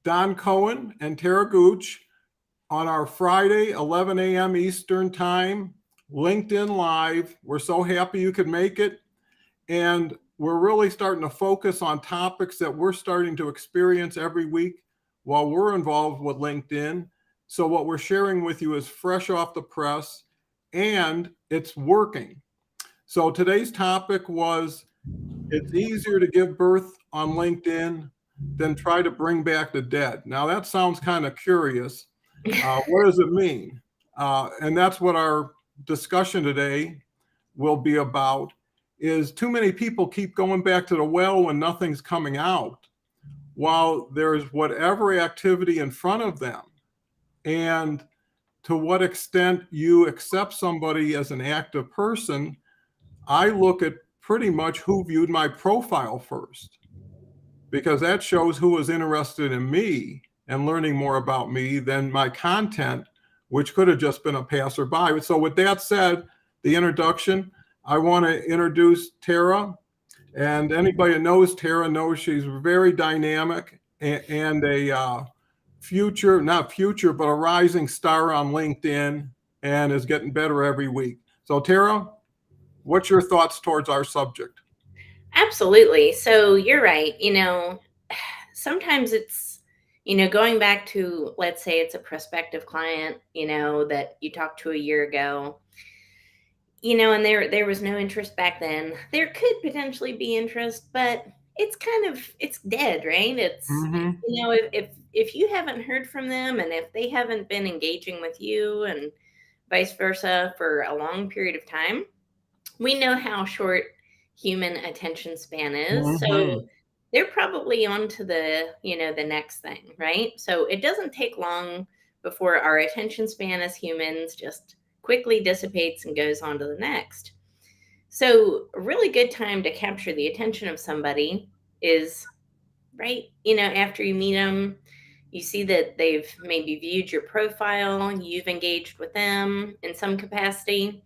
Don Cohen and Tara Gooch on our Friday, 11 a.m. Eastern Time, LinkedIn Live. We're so happy you could make it. And we're really starting to focus on topics that we're starting to experience every week while we're involved with LinkedIn. So what we're sharing with you is fresh off the press and it's working. So today's topic was it's easier to give birth on LinkedIn than try to bring back the dead. Now that sounds kind of curious. What does it mean? And that's what our discussion today will be about is too many people keep going back to the well when nothing's coming out while there's whatever activity in front of them. And to what extent you accept somebody as an active person, I look at pretty much who viewed my profile first, because that shows who was interested in me and learning more about me than my content, which could have just been a passerby. So with that said, the introduction, I want to introduce Tara. And anybody that knows Tara knows she's very dynamic and a not future, but a rising star on LinkedIn and is getting better every week. So Tara, what's your thoughts towards our subject? Absolutely. So you're right. Sometimes it's, going back to, let's say it's a prospective client, that you talked to a year ago, and there was no interest back then. There could potentially be interest, but it's dead, right? It's, Mm-hmm. if you haven't heard from them and if they haven't been engaging with you and vice versa for a long period of time, we know how short human attention span is. Mm-hmm. So they're probably on to the next thing, right? So it doesn't take long before our attention span as humans just quickly dissipates and goes on to the next. So a really good time to capture the attention of somebody is right, after you meet them, you see that they've maybe viewed your profile, you've engaged with them in some capacity.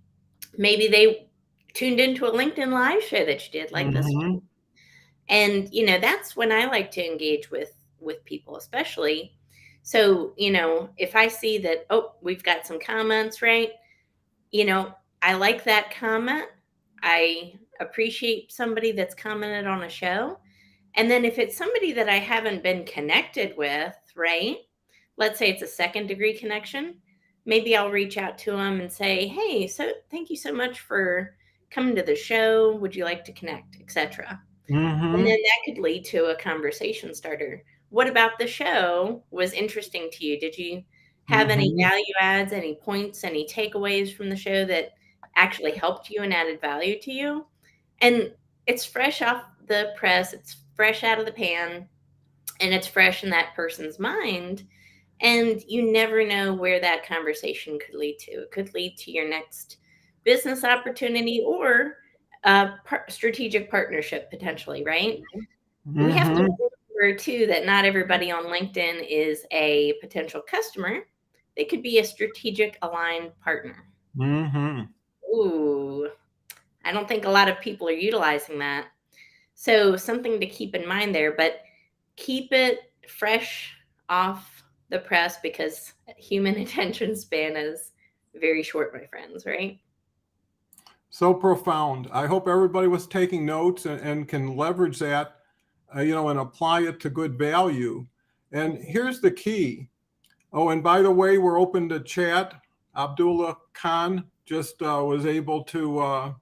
Maybe they tuned into a LinkedIn live show that you did like this Mm-hmm. one. And that's when I like to engage with people, especially. So, if I see that, oh, we've got some comments, right? you know I like that comment. I appreciate somebody that's commented on a show. And then if it's somebody that I haven't been connected with, right? Let's say it's a second degree connection, maybe I'll reach out to them and say, hey, so thank you so much for coming to the show, would you like to connect, etc. And then Mm-hmm. that could lead to a conversation starter. What about the show was interesting to you? Did you have any Mm-hmm. value adds, any points, any takeaways from the show that actually helped you and added value to you? And it's fresh off the press, it's fresh out of the pan, and it's fresh in that person's mind. And you never know where that conversation could lead to. It could lead to your next business opportunity or strategic partnership potentially, right? We have to Mm-hmm. remember too that not everybody on LinkedIn is a potential customer. They could be a strategic aligned partner. Mm-hmm. Ooh, I don't think a lot of people are utilizing that. So something to keep in mind there, but keep it fresh off the press because human attention span is very short, my friends, right? So profound. I hope everybody was taking notes and can leverage that, and apply it to good value. And here's the key. Oh, and by the way, we're open to chat. Abdullah Khan just was able to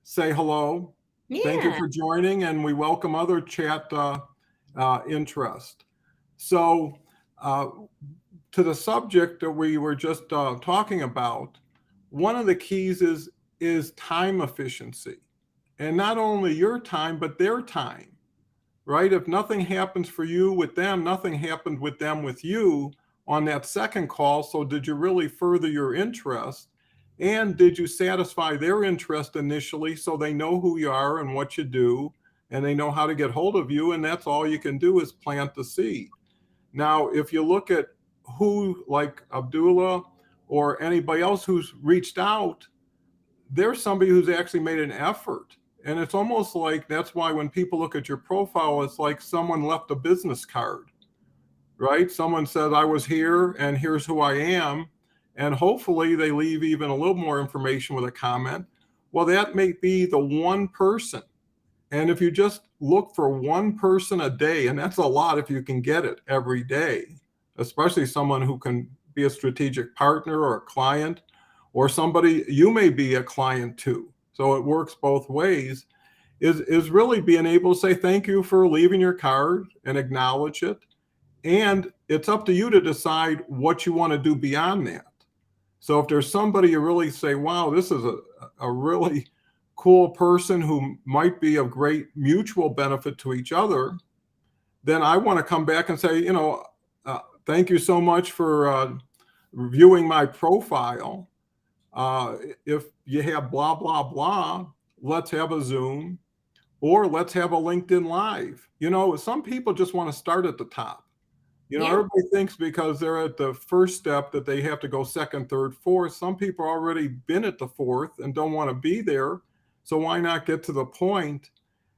say hello. Thank you Yeah. for joining, and we welcome other chat interest. So, uh, to the subject that we were just talking about, one of the keys is time efficiency, and not only your time but their time. Right? If nothing happens for you with them, nothing happened with them with you on that second call. So, did you really further your interest? And did you satisfy their interest initially so they know who you are and what you do and they know how to get hold of you? And that's all you can do is plant the seed. Now, if you look at who, like Abdullah or anybody else who's reached out, there's somebody who's actually made an effort. And it's almost like that's why when people look at your profile, it's like someone left a business card. right? Someone says, I was here and here's who I am. And hopefully they leave even a little more information with a comment. Well, that may be the one person. And if you just look for one person a day, and that's a lot if you can get it every day, especially someone who can be a strategic partner or a client, or somebody you may be a client to. So it works both ways, is really being able to say thank you for leaving your card and acknowledge it. And it's up to you to decide what you want to do beyond that. So if there's somebody you really say, wow, this is a really cool person who might be of great mutual benefit to each other, then I want to come back and say, thank you so much for reviewing my profile. If you have blah, blah, blah, let's have a Zoom or let's have a LinkedIn Live. Some people just want to start at the top. Yeah. Everybody thinks because they're at the first step that they have to go second, third, fourth. Some people already been at the fourth and don't want to be there. So why not get to the point?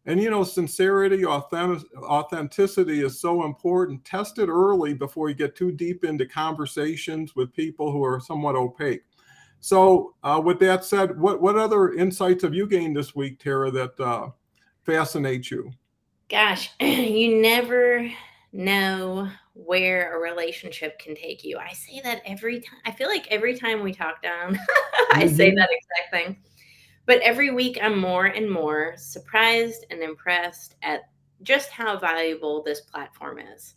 And sincerity, authenticity is so important. Test it early before you get too deep into conversations with people who are somewhat opaque. So with that said, what other insights have you gained this week, Tara, that fascinate you? Gosh, you never know where a relationship can take you. I say that every time. I feel like every time we talk down, I say Mm-hmm. that exact thing. But every week I'm more and more surprised and impressed at just how valuable this platform is.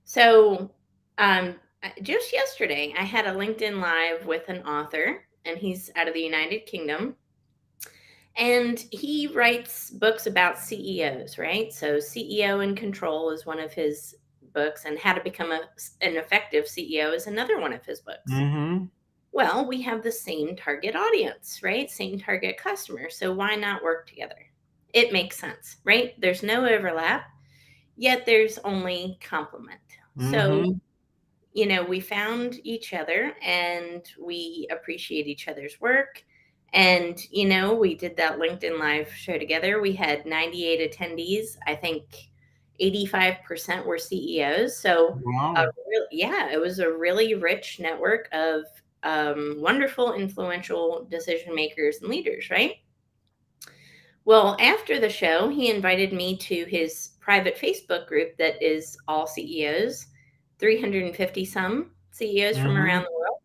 So, just yesterday, I had a LinkedIn Live with an author, and he's out of the United Kingdom. And he writes books about CEOs, right? So, CEO in Control is one of his books, and How to Become an Effective CEO is another one of his books. Mm-hmm. Well, we have the same target audience, right? Same target customer. So, why not work together? It makes sense, right? There's no overlap, yet there's only complement. So, Mm-hmm. we found each other and we appreciate each other's work. And, we did that LinkedIn Live show together. We had 98 attendees. I think 85% were CEOs. So, Wow. yeah, it was a really rich network of wonderful, influential decision makers and leaders, right? Well, after the show, he invited me to his private Facebook group that is all CEOs, 350 some CEOs from Mm-hmm. around the world.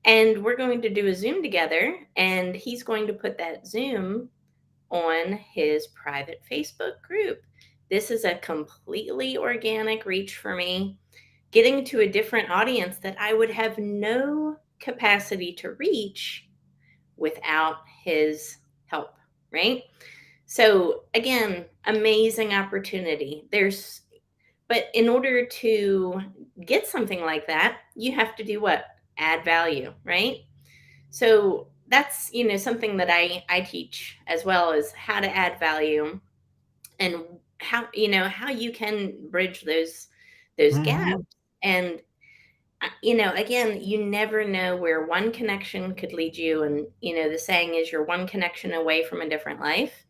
And we're going to do a Zoom together, and he's going to put that Zoom on his private Facebook group. This is a completely organic reach for me, getting to a different audience that I would have no capacity to reach without his help, right? So again, amazing opportunity. But in order to get something like that, you have to do what? Add value, right? So that's, something that I teach as well, is how to add value and how you can bridge those gaps. Mm-hmm. And again, you never know where one connection could lead you. And, the saying is you're one connection away from a different life.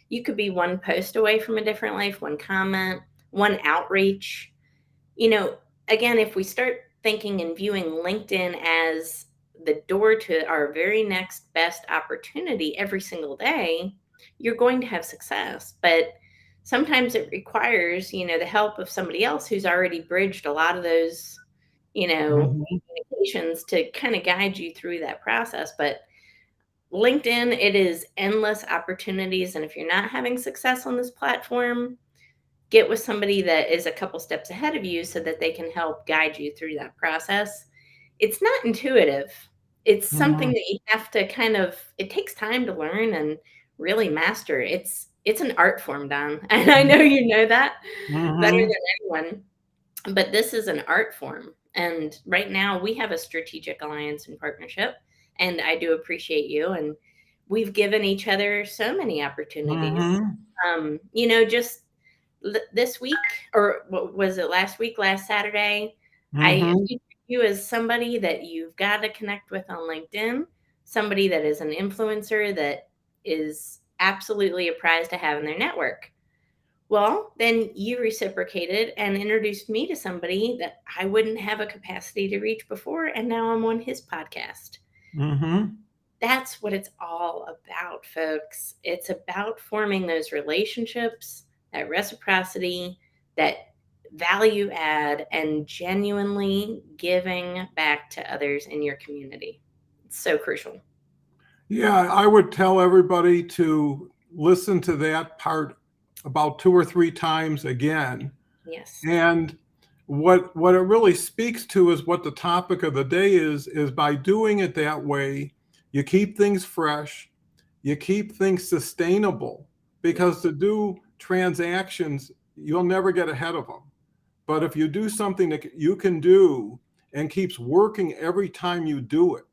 You could be one post away from a different life, one comment, one outreach. You know, again, if we start thinking and viewing LinkedIn as the door to our very next best opportunity every single day, you're going to have success. But sometimes it requires, the help of somebody else who's already bridged a lot of those, Mm-hmm. communications to kind of guide you through that process. But LinkedIn, it is endless opportunities. And if you're not having success on this platform, get with somebody that is a couple steps ahead of you so that they can help guide you through that process. It's not intuitive. It's something Mm-hmm. that you have to it takes time to learn and really master. It's an art form, Don. And I know you know that better Mm-hmm. than anyone. But this is an art form. And right now we have a strategic alliance and partnership. And I do appreciate you. And we've given each other so many opportunities. Mm-hmm. Just this week, or what was it, last week, last Saturday, I Mm-hmm. featured you as somebody that you've got to connect with on LinkedIn, somebody that is an influencer that is absolutely a prize to have in their network. Well, then you reciprocated and introduced me to somebody that I wouldn't have a capacity to reach before, and now I'm on his podcast. Mm-hmm. That's what it's all about, folks. It's about forming those relationships, that reciprocity, that value add, and genuinely giving back to others in your community. It's so crucial. Yeah, I would tell everybody to listen to that part about 2 or 3 times again. Yes. And what it really speaks to is what the topic of the day is by doing it that way, you keep things fresh, you keep things sustainable, because Yes. to do transactions, you'll never get ahead of them. But if you do something that you can do and keeps working every time you do it,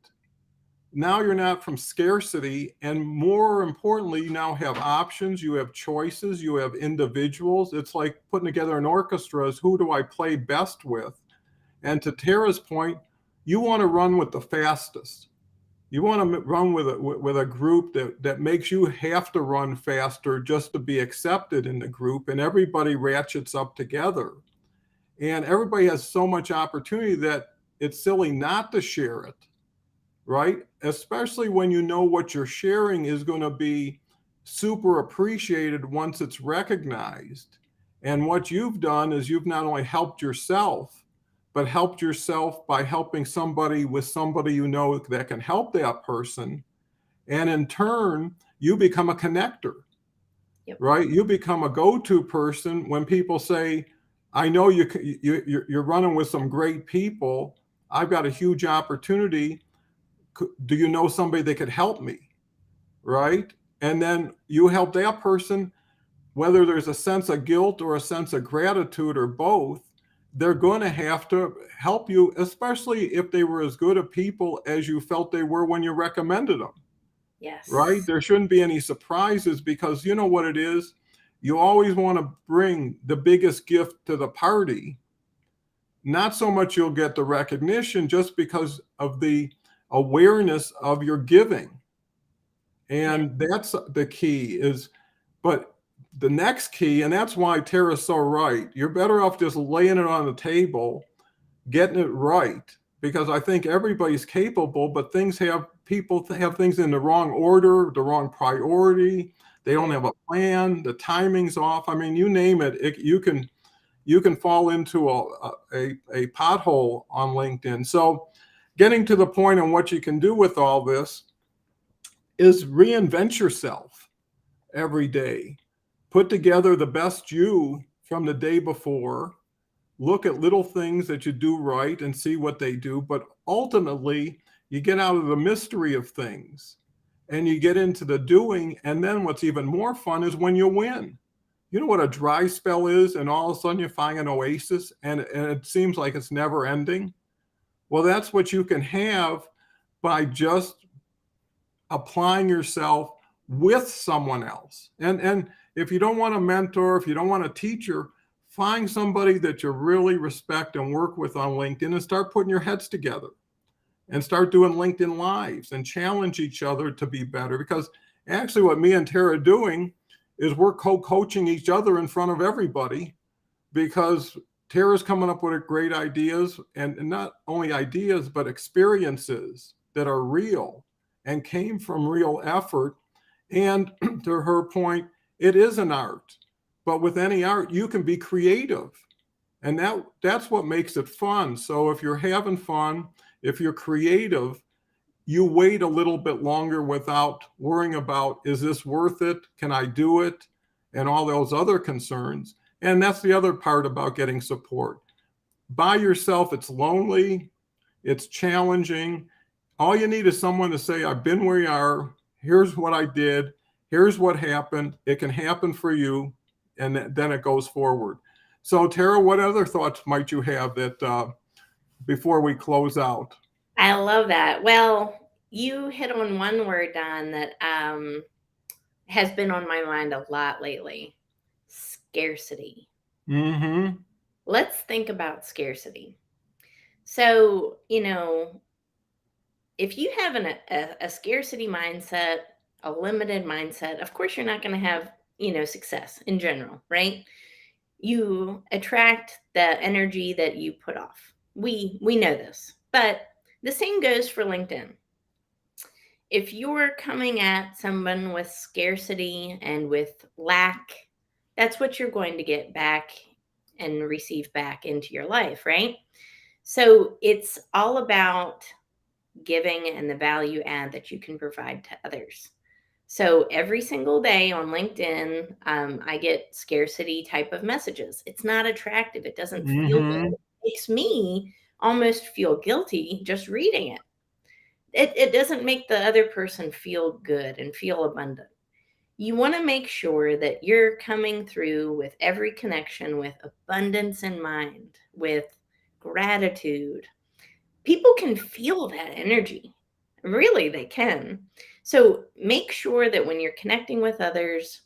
now you're not from scarcity. And more importantly, you now have options, you have choices, you have individuals. It's like putting together an orchestra is who do I play best with? And to Tara's point, you want to run with the fastest. You want to run with a group that makes you have to run faster just to be accepted in the group, and everybody ratchets up together. And everybody has so much opportunity that it's silly not to share it, right? Especially when you know what you're sharing is going to be super appreciated once it's recognized. And what you've done is you've not only helped yourself, but helped yourself by helping somebody with somebody you know that can help that person. And in turn, you become a connector, Yep. right? You become a go-to person when people say, I know you're running with some great people. I've got a huge opportunity. Do you know somebody that could help me? Right? And then you help that person, whether there's a sense of guilt or a sense of gratitude or both, they're going to have to help you, especially if they were as good a people as you felt they were when you recommended them. Right? Yes. There shouldn't be any surprises, because you know what it is. You always want to bring the biggest gift to the party. Not so much you'll get the recognition just because of the awareness of your giving. Yeah. And that's the key is, but the next key, and that's why Tara's so right. You're better off just laying it on the table, getting it right, because I think everybody's capable, but people have things in the wrong order, the wrong priority. They don't Right. have a plan. The timing's off. I mean, you name it, you can fall into a pothole on LinkedIn. So getting to the point on what you can do with all this is reinvent yourself every day. Put together the best you from the day before. Look at little things that you do right and see what they do. But ultimately, you get out of the mystery of things and you get into the doing. And then what's even more fun is when you win. You know what a dry spell is, and all of a sudden you find an oasis and it seems like it's never ending. Well, that's what you can have by just applying yourself with someone else. And if you don't want a mentor, if you don't want a teacher, find somebody that you really respect and work with on LinkedIn and start putting your heads together and start doing LinkedIn lives and challenge each other to be better. Because actually what me and Tara are doing is we're co-coaching each other in front of everybody, because Tara's coming up with great ideas, and not only ideas, but experiences that are real and came from real effort. And to her point, it is an art. But with any art, you can be creative. And that's what makes it fun. So if you're having fun, if you're creative, you wait a little bit longer without worrying about, is this worth it? Can I do it? And all those other concerns. And that's the other part about getting support. By yourself, it's lonely, it's challenging. All you need is someone to say, I've been where you are. Here's what I did. Here's what happened. It can happen for you. And then it goes forward. So, Tara, what other thoughts might you have that before we close out? I love that. Well, you hit on one word, Don, that has been on my mind a lot lately: scarcity. Mm-hmm. Let's think about scarcity. So, if you have a scarcity mindset, a limited mindset, of course, you're not going to have success in general, right? You attract the energy that you put off. We know this, but the same goes for LinkedIn. If you're coming at someone with scarcity and with lack, that's what you're going to get back and receive back into your life, right? So it's all about giving and the value add that you can provide to others. So every single day on LinkedIn, I get scarcity type of messages. It's not attractive. It doesn't feel good. Mm-hmm. It makes me almost feel guilty just reading it. It doesn't make the other person feel good and feel abundant. You want to make sure that you're coming through with every connection with abundance in mind, with gratitude. People can feel that energy. Really, they can. So make sure that when you're connecting with others,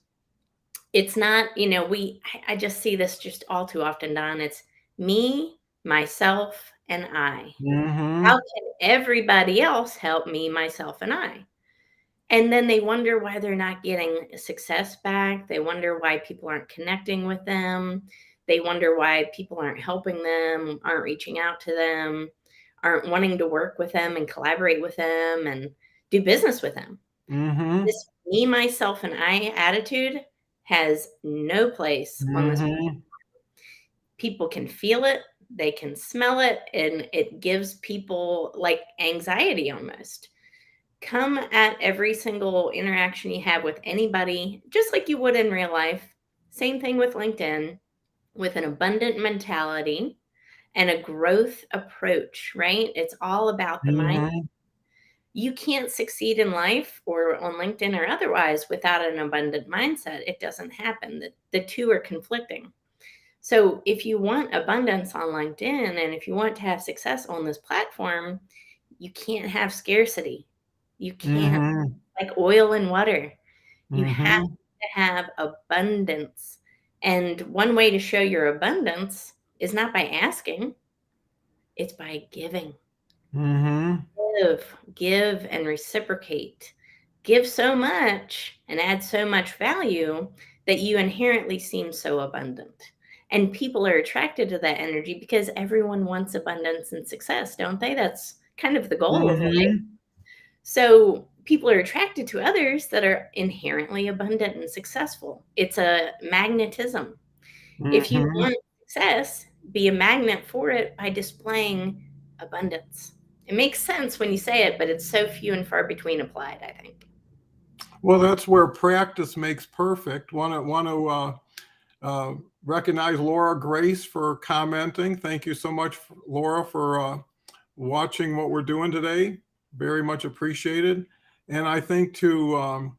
it's not, I just see this just all too often, Don. It's me, myself, and I. How Mm-hmm. can everybody else help me, myself, and I? And then they wonder why they're not getting success back. They wonder why people aren't connecting with them. They wonder why people aren't helping them, aren't reaching out to them, aren't wanting to work with them and collaborate with them and do business with them. Mm-hmm. This me, myself, and I attitude has no place on this. Mm-hmm. People can feel it, they can smell it, and it gives people like anxiety almost. Come at every single interaction you have with anybody just like you would in real life. Same thing with LinkedIn, with an abundant mentality and a growth approach, right? It's all about the mind. Mm-hmm. You can't succeed in life or on LinkedIn or otherwise without an abundant mindset. It doesn't happen. The two are conflicting. So if you want abundance on LinkedIn and if you want to have success on this platform, you can't have scarcity. You can't, Mm-hmm. like oil and water. You have Mm-hmm. to have abundance. And one way to show your abundance is not by asking, it's by giving. Mm-hmm. Give and reciprocate. Give so much and add so much value that you inherently seem so abundant. And people are attracted to that energy because everyone wants abundance and success, don't they? That's kind of the goal of life. Mm-hmm. So people are attracted to others that are inherently abundant and successful. It's a magnetism. If you Mm-hmm. want success, be a magnet for it by displaying abundance. It makes sense when you say it, but it's so few and far between applied, I think. Well, that's where practice makes perfect. Want to uh, recognize Laura Grace for commenting. Thank you so much, Laura, for watching what we're doing today. Very much appreciated. And I think to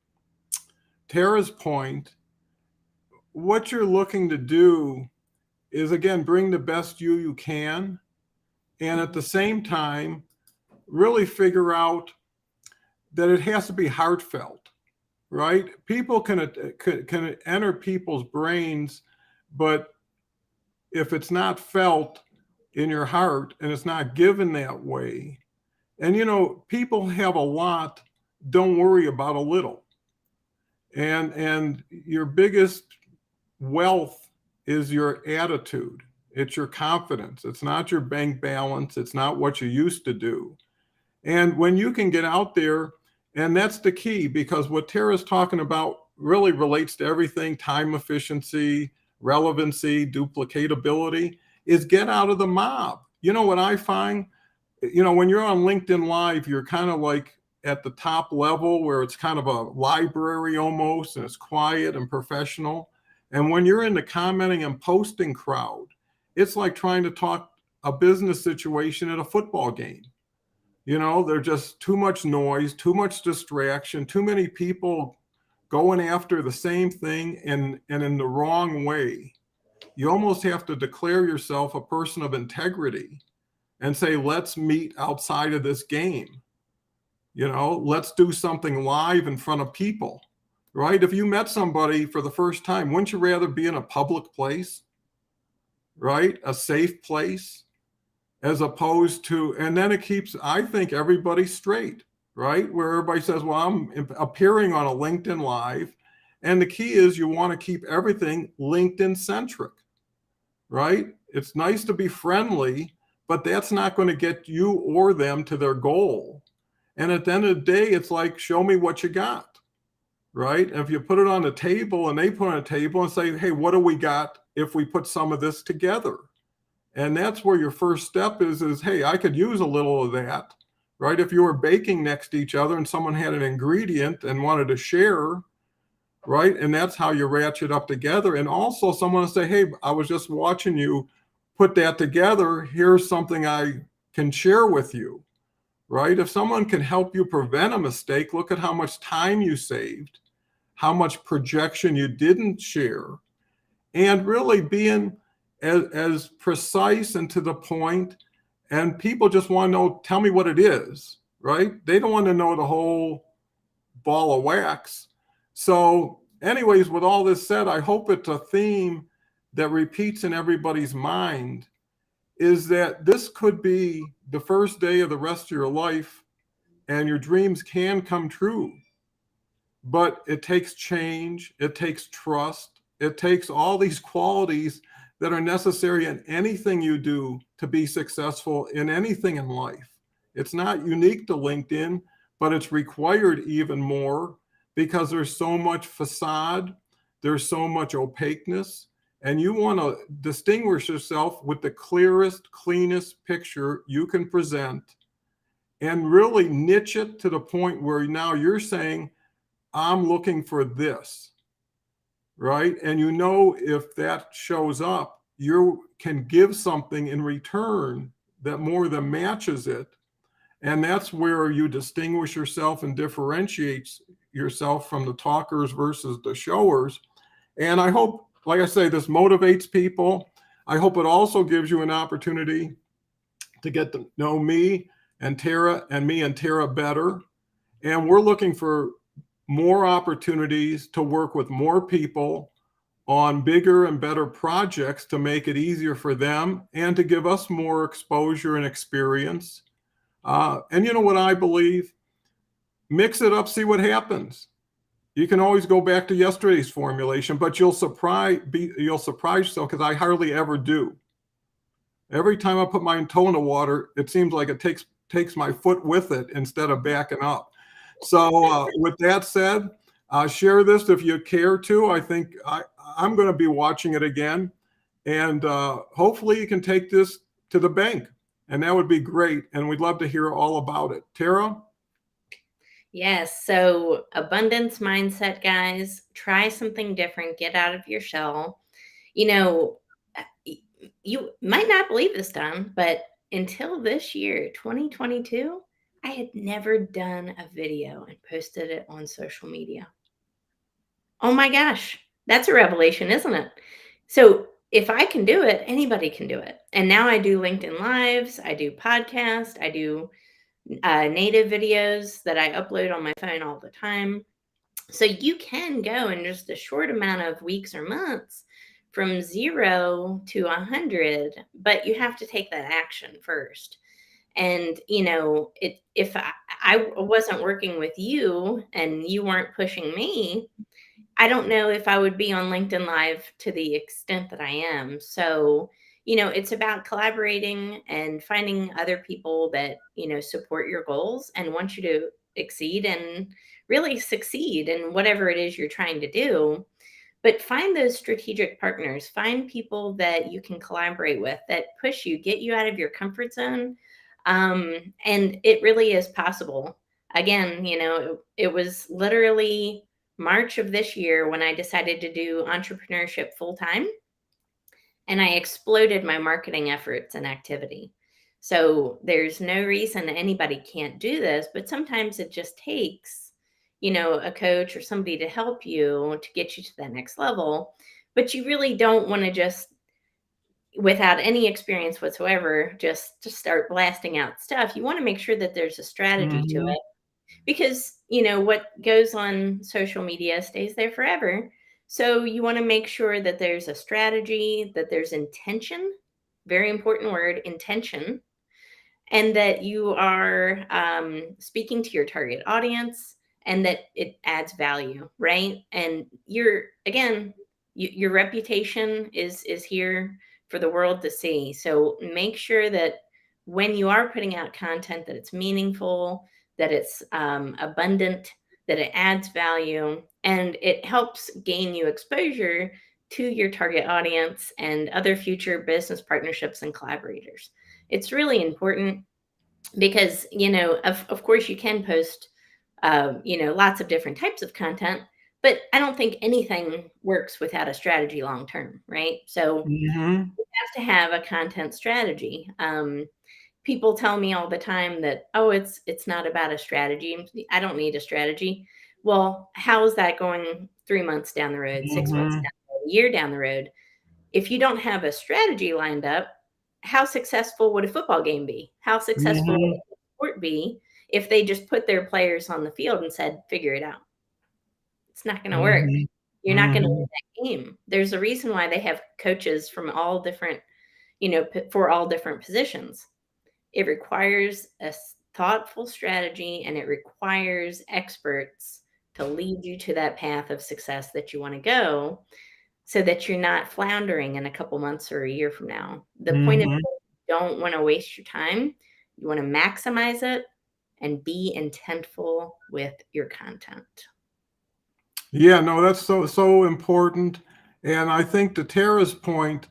Tara's point, what you're looking to do is again bring the best you can, and at Mhm. the same time, really figure out that it has to be heartfelt, right? People can enter people's brains, but if it's not felt in your heart and it's not given that way, and people have a lot, don't worry about a little. And your biggest wealth is your attitude. It's your confidence. It's not your bank balance. It's not what you used to do. And when you can get out there, and that's the key, because what Tara's talking about really relates to everything: time efficiency, relevancy, duplicatability, is get out of the mob. You know what I find? When you're on LinkedIn Live, you're kind of like at the top level where it's kind of a library almost, and it's quiet and professional. And when you're in the commenting and posting crowd, it's like trying to talk a business situation at a football game. There's just too much noise, too much distraction, too many people going after the same thing and in the wrong way. You almost have to declare yourself a person of integrity and say, let's meet outside of this game. Let's do something live in front of people, right? If you met somebody for the first time, wouldn't you rather be in a public place, right? A safe place, as opposed to, and then it keeps, I think, everybody straight, right? Where everybody says, well, I'm appearing on a LinkedIn Live And the key is you want to keep everything LinkedIn centric, right? It's nice to be friendly, but that's not going to get you or them to their goal. And at the end of the day, it's like, show me what you got, right? And if you put it on the table and they put it on a table and say, hey, what do we got if we put some of this together? And that's where your first step is, hey, I could use a little of that, right? If you were baking next to each other and someone had an ingredient and wanted to share, right? And that's how you ratchet up together. And also someone will say, hey, I was just watching you put that together. Here's something I can share with you, right? If someone can help you prevent a mistake, look at how much time you saved, how much projection you didn't share, and really being as precise and to the point. And people just want to know, tell me what it is, right? They don't want to know the whole ball of wax. So, anyways, with all this said, I hope it's a theme that repeats in everybody's mind, is that this could be the first day of the rest of your life, and your dreams can come true. But it takes change, it takes trust, it takes all these qualities that are necessary in anything you do to be successful in anything in life. It's not unique to LinkedIn, but it's required even more because there's so much facade, there's so much opaqueness, and you want to distinguish yourself with the clearest, cleanest picture you can present and really niche it to the point where now you're saying, I'm looking for this, right? And you know, if that shows up, you can give something in return that more than matches it. And that's where you distinguish yourself and differentiates yourself from the talkers versus the showers. And I hope, like I say, this motivates people. I hope it also gives you an opportunity to get to know me and Tara better. And we're looking for more opportunities to work with more people on bigger and better projects to make it easier for them and to give us more exposure and experience. And you know what I believe? Mix it up, see what happens. You can always go back to yesterday's formulation, but you'll surprise yourself, because I hardly ever do. Every time I put my toe in the water, it seems like it takes my foot with it instead of backing up. So with that said, share this if you care to. I think I'm going to be watching it again, and hopefully you can take this to the bank, and that would be great. And we'd love to hear all about it. Tara? Yes. So, abundance mindset, guys. Try something different. Get out of your shell. You know, you might not believe this, Don, but until this year, 2022, I had never done a video and posted it on social media. Oh my gosh, that's a revelation, isn't it? So if I can do it, anybody can do it. And now I do LinkedIn Lives, I do podcasts, I do native videos that I upload on my phone all the time. So you can go in just a short amount of weeks or months from 0 to 100, but you have to take that action first. And if I wasn't working with you and you weren't pushing me, I don't know if I would be on LinkedIn Live to the extent that I am. So, it's about collaborating and finding other people that, support your goals and want you to exceed and really succeed in whatever it is you're trying to do. But find those strategic partners, find people that you can collaborate with that push you, get you out of your comfort zone. And it really is possible. Again, it was literally March of this year when I decided to do entrepreneurship full time, and I exploded my marketing efforts and activity. So there's no reason anybody can't do this, but sometimes it just takes, a coach or somebody to help you to get you to that next level. But you really don't want to just, without any experience whatsoever, just to start blasting out stuff. You want to make sure that there's a strategy to Mhm. it, because what goes on social media stays there forever. So you want to make sure that there's a strategy, that there's intention, very important word, intention, and that you are speaking to your target audience, and that it adds value, right? And your reputation is here for the world to see. So make sure that when you are putting out content, that it's meaningful, that it's abundant, that it adds value, and it helps gain you exposure to your target audience and other future business partnerships and collaborators. It's really important because, of course, you can post, lots of different types of content, but I don't think anything works without a strategy long term, right? So Hmm. you have to have a content strategy. People tell me all the time that, oh, it's not about a strategy. I don't need a strategy. Well, how is that going 3 months down the road, 6 months Hmm. down the road, a year down the road? If you don't have a strategy lined up, how successful would a football game be? How successful would Hmm. a sport be if they just put their players on the field and said, figure it out? It's not going to work. Hmm. You're not going to Hmm. win that game. There's a reason why they have coaches from all different, for all different positions. It requires a thoughtful strategy, and it requires experts to lead you to that path of success that you want to go, so that you're not floundering in a couple months or a year from now. The point of Hmm. it, you don't want to waste your time. You want to maximize it and be intentful with your content. Yeah, no, that's so important. And I think to Tara's point,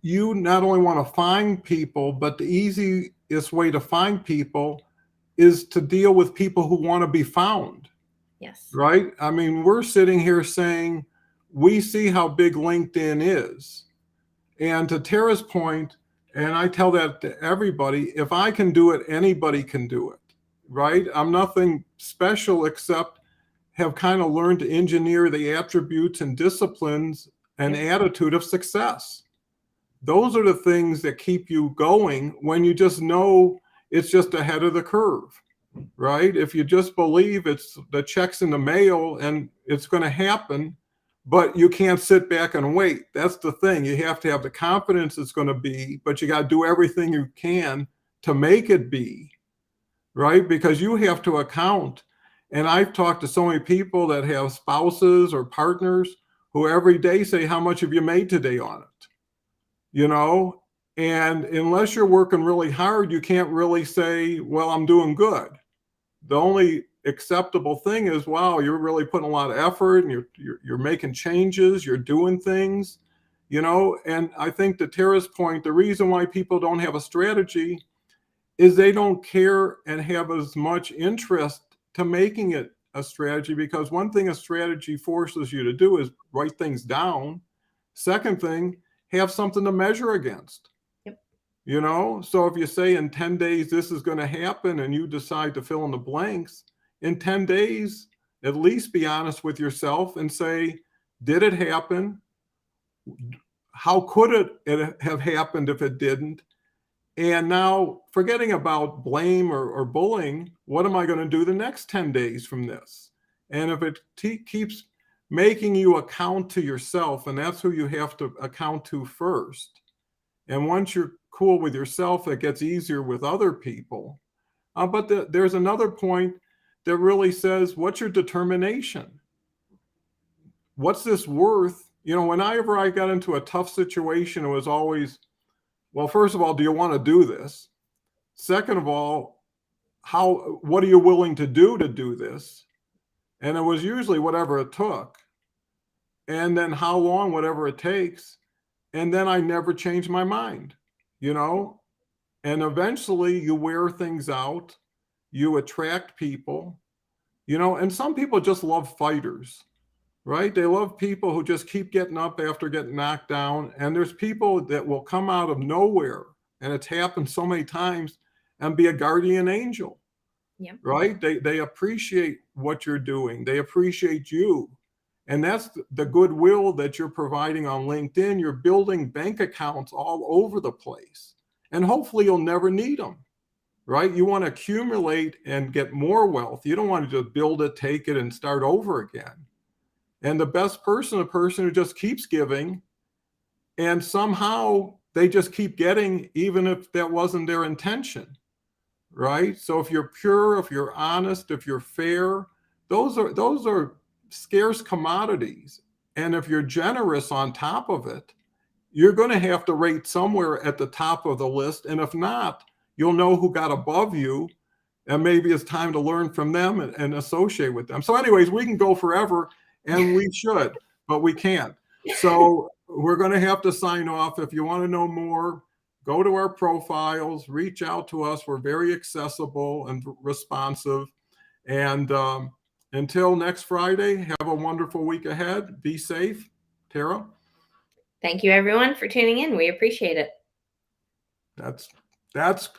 you not only want to find people, but the easiest way to find people is to deal with people who want to be found, Yes. right? I mean, we're sitting here saying we see how big LinkedIn is. And to Tara's point, and I tell that to everybody, if I can do it, anybody can do it, right? I'm nothing special except have kind of learned to engineer the attributes and disciplines and Yep. attitude of success. Those are the things that keep you going when you just know it's just ahead of the curve, right? If you just believe it's the checks in the mail and it's going to happen, but you can't sit back and wait. That's the thing. You have to have the confidence it's going to be, but you got to do everything you can to make it be, right? Because you have to account. And I've talked to so many people that have spouses or partners who every day say, how much have you made today on it? You know, and unless you're working really hard, you can't really say, well, I'm doing good. The only acceptable thing is, wow, you're really putting a lot of effort and you're making changes, you're doing things, and I think to Tara's point, the reason why people don't have a strategy is they don't care and have as much interest to making it a strategy, because one thing a strategy forces you to do is write things down. Second thing, have something to measure against. Yep. So if you say in 10 days this is going to happen and you decide to fill in the blanks, in 10 days, at least be honest with yourself and say, did it happen? How could it have happened if it didn't? And now, forgetting about blame or bullying, what am I going to do the next 10 days from this? And if it keeps making you account to yourself, and that's who you have to account to first. And once you're cool with yourself, it gets easier with other people. But there's another point that really says, what's your determination? What's this worth? Whenever I got into a tough situation, it was always, well, first of all, do you want to do this? Second of all, what are you willing to do this? And it was usually whatever it took. And then how long, whatever it takes. And then I never changed my mind, you know? And eventually you wear things out, you attract people, and some people just love fighters, right? They love people who just keep getting up after getting knocked down. And there's people that will come out of nowhere, and it's happened so many times, and be a guardian angel, Yep. right? They appreciate what you're doing. They appreciate you. And that's the goodwill that you're providing on LinkedIn. You're building bank accounts all over the place. And hopefully you'll never need them, right? You want to accumulate and get more wealth. You don't want to just build it, take it, and start over again. And the best person, a person who just keeps giving, and somehow they just keep getting, even if that wasn't their intention, right? So if you're pure, if you're honest, if you're fair, those are scarce commodities. And if you're generous on top of it, you're going to have to rate somewhere at the top of the list. And if not, you'll know who got above you. And maybe it's time to learn from them and associate with them. So anyways, we can go forever, and we should, but we can't. So we're going to have to sign off. If you want to know more, go to our profiles, reach out to us. We're very accessible and responsive. And until next Friday, have a wonderful week ahead. Be safe. Tara? Thank you, everyone, for tuning in. We appreciate it. That's tight.